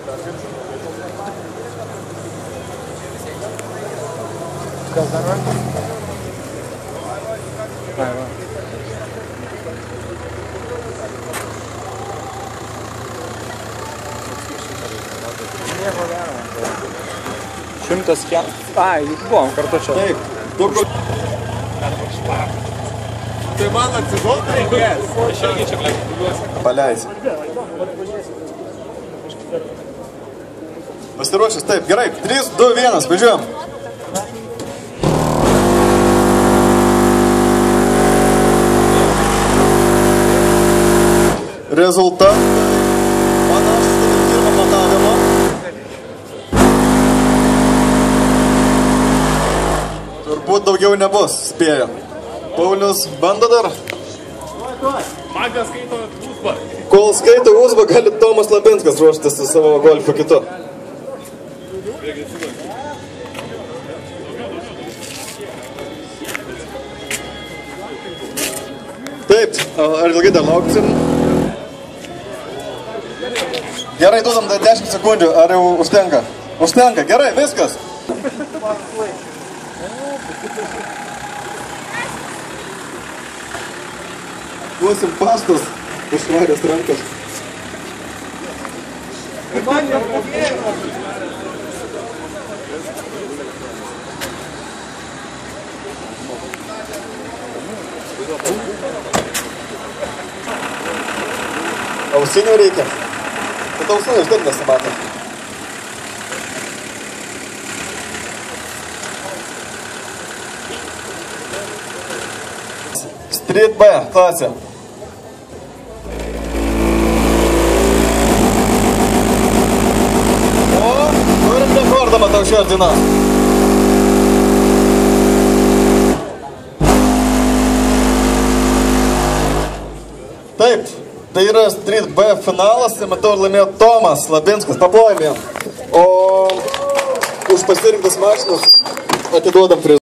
Kas dar va? Ai, va. Nieko gero. 100 kiek. Ai, juk buvom kartu čia. Taip, daug. Tai man atsižuot reikės. Aš irgi čia blėk. Paleisi. Pasiruošęs, taip, gerai. 3, 2, 1, važiuojam. Rezultatai panašus kaip ir pirmo matavimo. Turbūt daugiau nebus, spėjo. Paulius bando dar. Magas skaito Uzbą. Kol skaito Uzbą, gali Tomas Labinskas ruoštis su savo golfu kitu. Taip, ar ilgai dar lauksim? Gerai, duodam 10 sekundžių, ar jau užtenka? Užtenka, gerai, viskas. Duosim pastos išvarės rankas. Ausinių reikia. Bet ausinių iš taip nesimato. Street B klasė. O, turim rekordą, matau, šios dienos. Taip, tai yra Street B finalas, matau, ir laimėjo Tomas Labinskas, paplojame jam. O už pasirinktas mašinas atiduodam prizą.